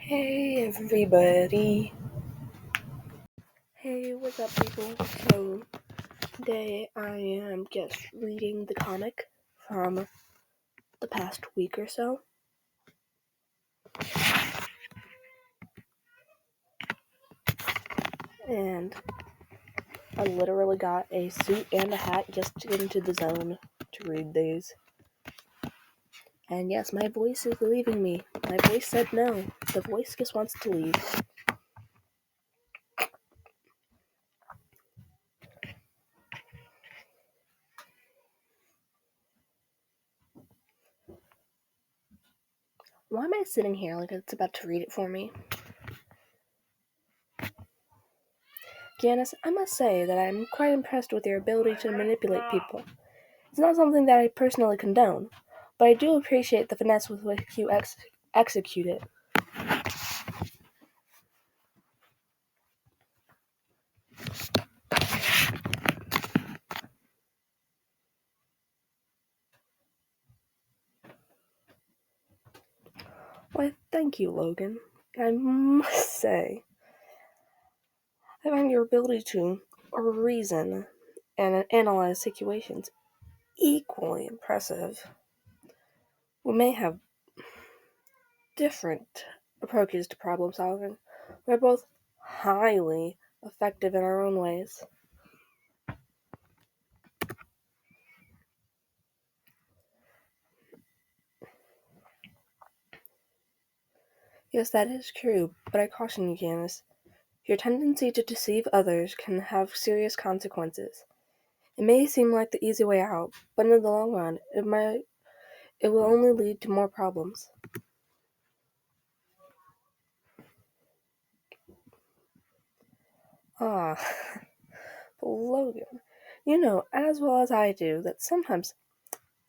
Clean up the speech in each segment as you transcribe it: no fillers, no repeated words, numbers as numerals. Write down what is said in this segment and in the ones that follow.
Hey everybody. Hey, what's up people? So today I am just reading the comic from the past week or so. And I literally got a suit and a hat just to get into the zone to read these. And yes, my voice is leaving me. My voice said no. The voice just wants to leave. Why am I sitting here like it's about to read it for me? Janus, I must say that I'm quite impressed with your ability to manipulate people. It's not something that I personally condone, but I do appreciate the finesse with which you execute it. Why, thank you, Logan. I must say, I find your ability to reason and analyze situations equally impressive. We may have different approaches to problem solving. We're both highly effective in our own ways. Yes, that is true, but I caution you, Janus. Your tendency to deceive others can have serious consequences. It may seem like the easy way out, but in the long run, it will only lead to more problems. Ah, but Logan, you know as well as I do that sometimes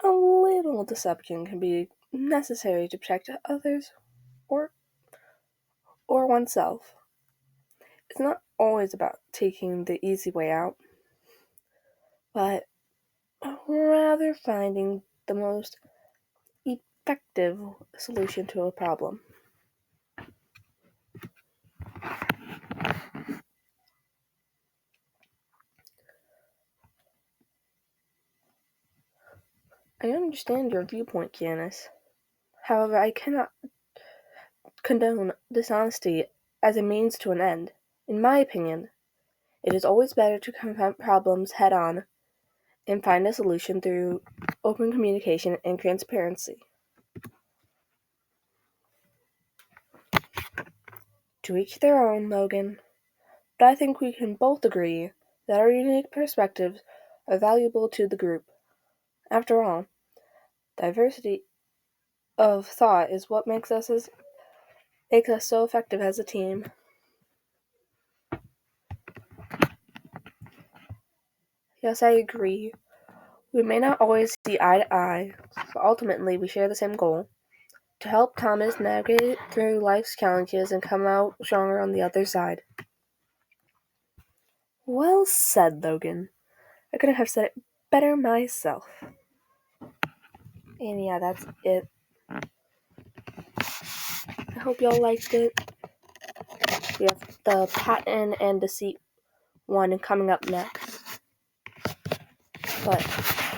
a little deception can be necessary to protect others or oneself. It's not always about taking the easy way out, but rather finding the most effective solution to a problem. I understand your viewpoint, Janus. However, I cannot condone dishonesty as a means to an end. In my opinion, it is always better to confront problems head on and find a solution through open communication and transparency. To each their own, Logan, but I think we can both agree that our unique perspectives are valuable to the group. After all, diversity of thought is what makes us so effective as a team. Yes, I agree. We may not always see eye to eye, but ultimately we share the same goal: to help Thomas navigate through life's challenges and come out stronger on the other side. Well said, Logan. I couldn't have said it better myself. And yeah, that's it. I hope y'all liked it. We have the patent and deceit one coming up next. But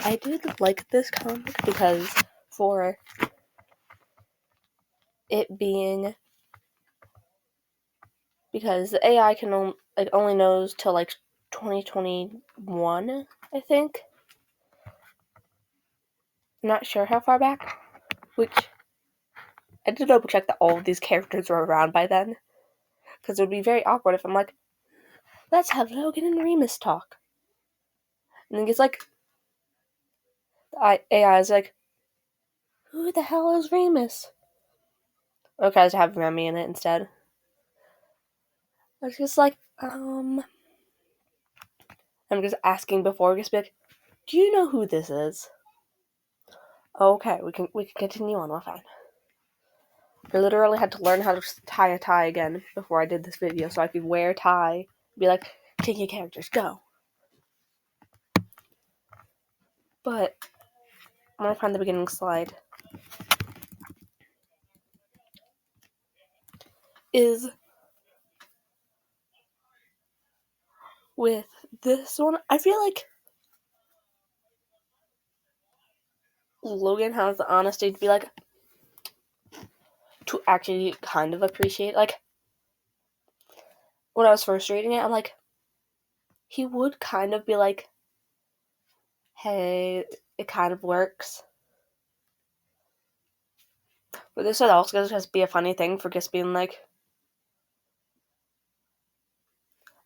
I did like this comic because for it being because the AI can only knows till 2021, I think. I'm not sure how far back. Which I did double check that all of these characters were around by then, because it would be very awkward if I'm like, let's have Logan and Remus talk, and then it's like, the AI is like, who the hell is Remus? Okay, I just have Remy in it instead. It's just like, I'm just asking before we speak. Do you know who this is? Okay, we can continue on. We're fine. I literally had to learn how to tie a tie again before I did this video, so I could wear a tie. Be like, take your characters, go. But I'm gonna find the beginning slide. is with this one, I feel like Logan has the honesty to be like, to actually kind of appreciate, like, when I was first reading it, I'm like, he would kind of be like, hey, it kind of works. But this would also just be a funny thing for just being like,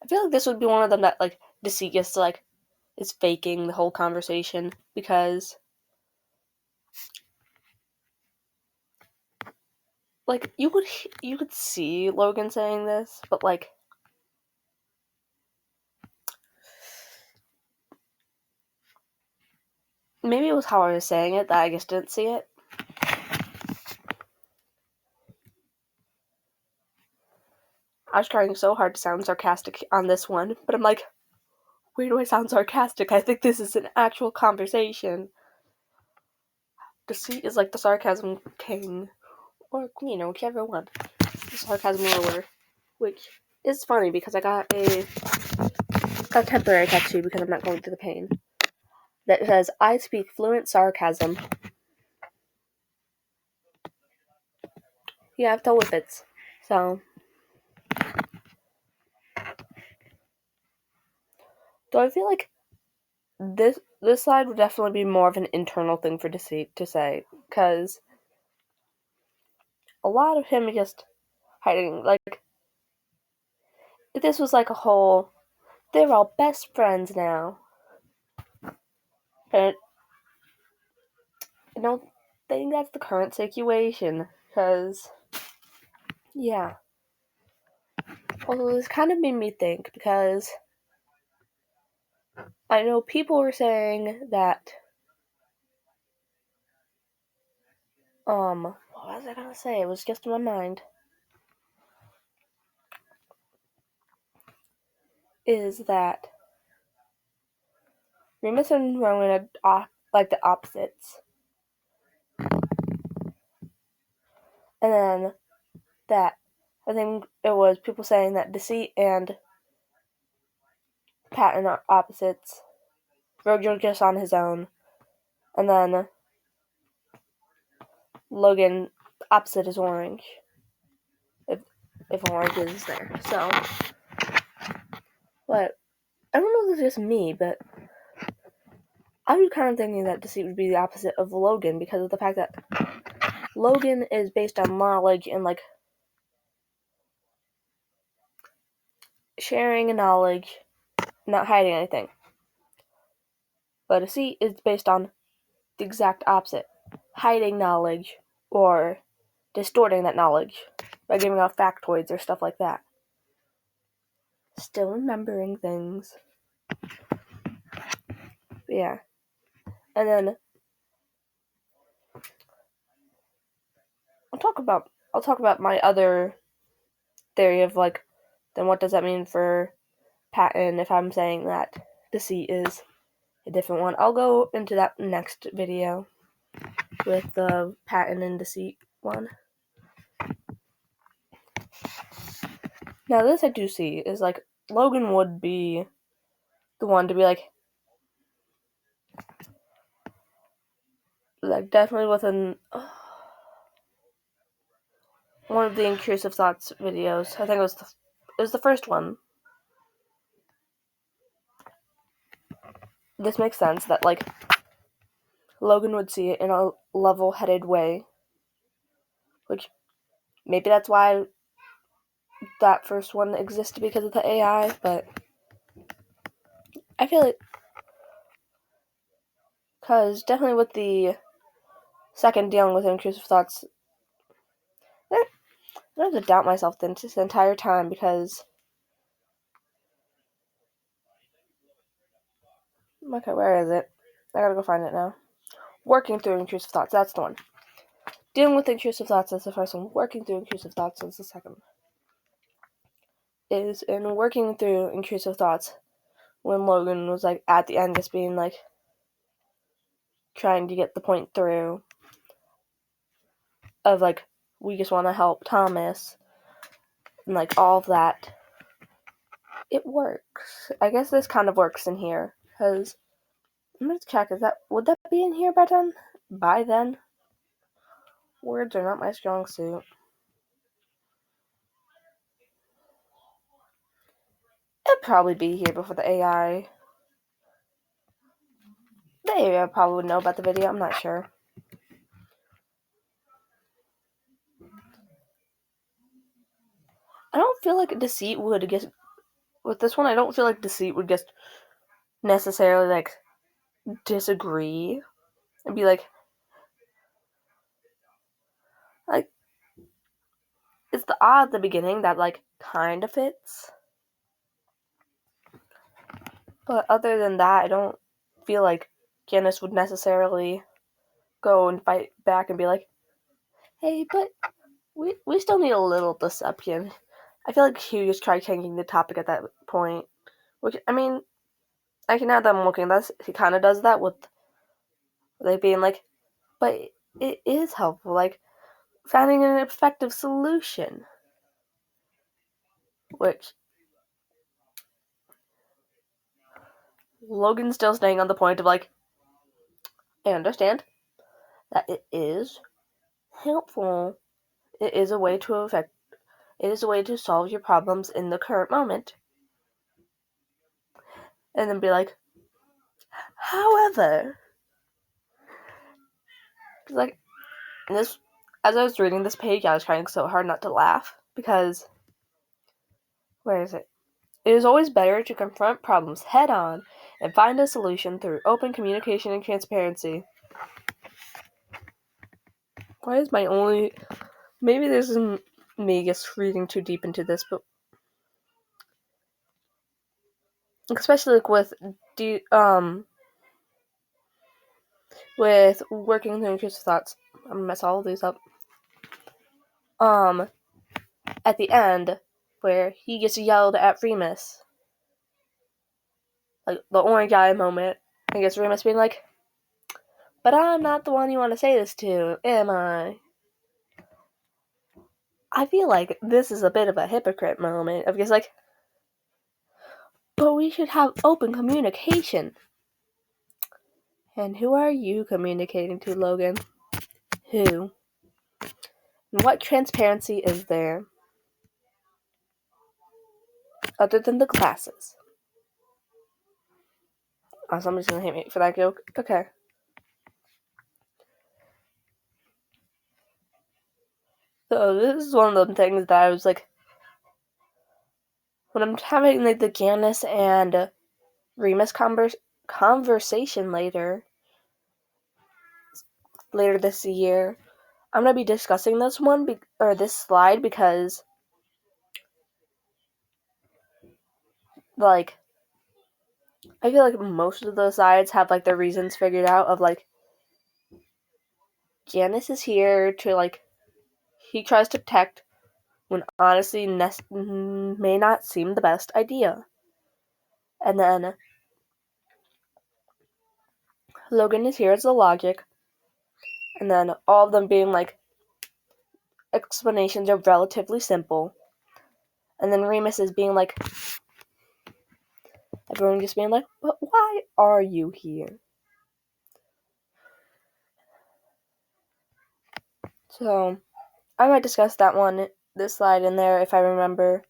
I feel like this would be one of them that, like, Deceit gets to, like, is faking the whole conversation, because, like, you could see Logan saying this, but, like, maybe it was how I was saying it that I just didn't see it. I was trying so hard to sound sarcastic on this one, but I'm like, where do I sound sarcastic? I think this is an actual conversation. Deceit is like the sarcasm king, or, you know, whichever one. The sarcasm ruler. Which is funny because I got a temporary tattoo because I'm not going through the pain. That says, I speak fluent sarcasm. Yeah, I've told whippets. So, do I feel like this side would definitely be more of an internal thing for Deceit to say, because a lot of him just hiding, like, if this was like a whole, they're all best friends now. And I don't think that's the current situation, because, yeah. Although this kind of made me think, because I know people were saying that, what was I gonna say? It was just in my mind. Is that Remus and Rowan are like the opposites. And then that, I think it was people saying that Deceit and Patton are opposites. Virgil just on his own. And then Logan, opposite is Orange. If Orange is there. So, but I don't know if it's just me, but I was kind of thinking that Deceit would be the opposite of Logan because of the fact that Logan is based on knowledge and, like, sharing knowledge, not hiding anything. But Deceit is based on the exact opposite, hiding knowledge or distorting that knowledge by giving out factoids or stuff like that. Still remembering things. But yeah. And then I'll talk about my other theory of, like, then what does that mean for Patton if I'm saying that Deceit is a different one. I'll go into that next video with the Patton and Deceit one. Now this I do see is, like, Logan would be the one to be like definitely within one of the intrusive thoughts videos. I think it was the first one. This makes sense that, like, Logan would see it in a level-headed way, which maybe that's why that first one existed, because of the AI, but I feel like, because definitely with the second dealing with intrusive thoughts, I don't have to doubt myself this entire time, because okay, where is it? I gotta go find it now. Working through intrusive thoughts, that's the one. Dealing with intrusive thoughts is the first one. Working through intrusive thoughts is the second. Is in working through intrusive thoughts when Logan was, like, at the end just being, like, trying to get the point through of, like, we just want to help Thomas. and like all of that, it works. I guess this kind of works in here, because I'm gonna check, would that be in here by then? Words are not my strong suit. It'd probably be here before the AI. The AI probably would know about the video, I'm not sure. I don't feel like Deceit would get, with this one, I don't feel like Deceit would just necessarily, like, disagree and be like, it's the odd at the beginning that, like, kind of fits. But other than that, I don't feel like Janus would necessarily go and fight back and be like, hey, but we still need a little deception. I feel like he just tried changing the topic at that point. Which, I mean, I can add that I'm looking at this, he kind of does that with, like, being like, but it is helpful, like, finding an effective solution. Which, Logan's still staying on the point of, like, I understand that it is helpful. It is a way to solve your problems in the current moment. And then be like, however, like, this, as I was reading this page, I was trying so hard not to laugh, because, where is it? It is always better to confront problems head on and find a solution through open communication and transparency. Why is my only... Maybe this is me just reading too deep into this, but... Especially, like, with working through intrusive thoughts. I'm gonna mess all of these up. At the end, where he gets yelled at Remus. Like, the orange eye moment. I guess Remus being like, but I'm not the one you want to say this to, am I? I feel like this is a bit of a hypocrite moment of just like, but we should have open communication. And who are you communicating to, Logan? Who? And what transparency is there? Other than the classes. Oh, somebody's gonna hate me for that joke. Okay. So this is one of the things that I was like, when I'm having like the Janus and Remus conversation later this year, I'm gonna be discussing this one this slide, because like I feel like most of those sides have like their reasons figured out of like Janus is here to like he tries to protect when honestly may not seem the best idea. And then Logan is here as the logic. And then all of them being like explanations are relatively simple. And then Remus is being like, everyone just being like, but why are you here? So I might discuss this slide in there if I remember.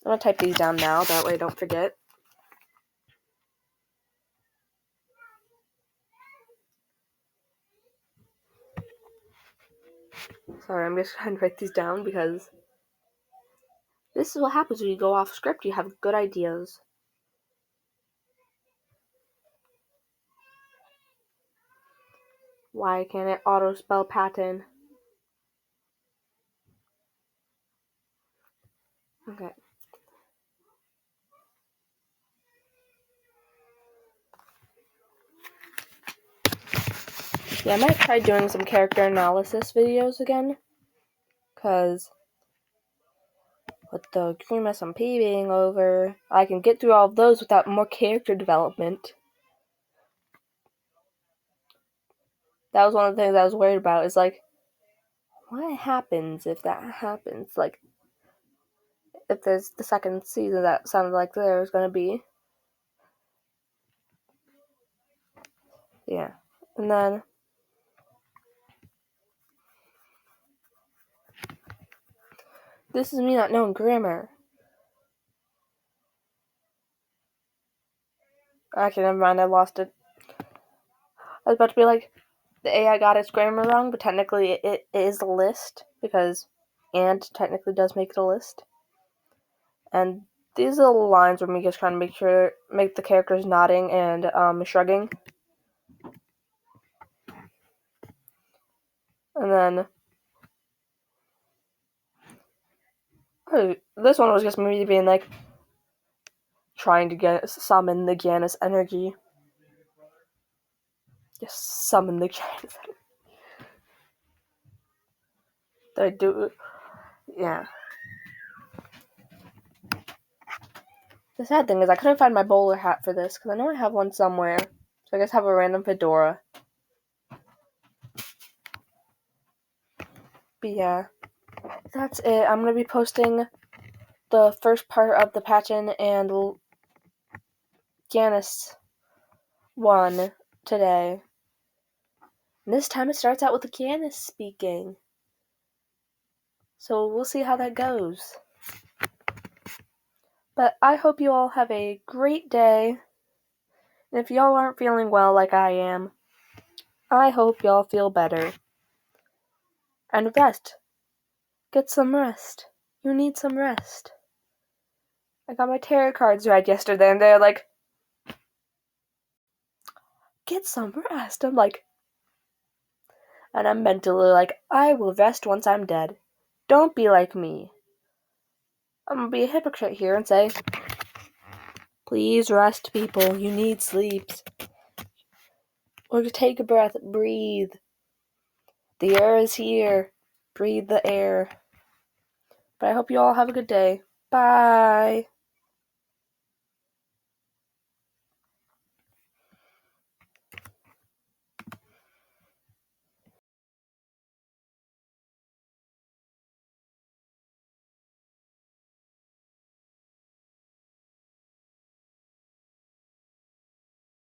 I'm going to type these down now, that way I don't forget. Sorry, I'm just trying to write these down because this is what happens when you go off script. You have good ideas. Why can't it auto-spell Patton? Okay. Yeah, I might try doing some character analysis videos again. Because with the Remus and P being over, I can get through all of those without more character development. That was one of the things I was worried about, is like, what happens if that happens? Like, if there's the second season that sounded like there was gonna be. Yeah. And then this is me not knowing grammar. Actually, never mind, I lost it. I was about to be like, the AI got its grammar wrong, but technically it is a list, because and technically does make it a list. And these little lines where Mika's trying to make the characters nodding and shrugging. And then this one was just me being like, trying to summon the Janus energy. Just summon the Janus energy. I do, yeah. The sad thing is I couldn't find my bowler hat for this, because I know I have one somewhere. So I just have a random fedora. But yeah, that's it. I'm going to be posting the first part of the Patchen and Janus one today. And this time it starts out with the Janus speaking. So we'll see how that goes. But I hope you all have a great day. And if y'all aren't feeling well like I am, I hope y'all feel better. And rest. Get some rest. You need some rest. I got my tarot cards read yesterday and they're like, get some rest. I'm like, and I'm mentally like, I will rest once I'm dead. Don't be like me. I'm gonna be a hypocrite here and say, please rest, people. You need sleep. Or take a breath. Breathe. The air is here. Breathe the air. But I hope you all have a good day. Bye.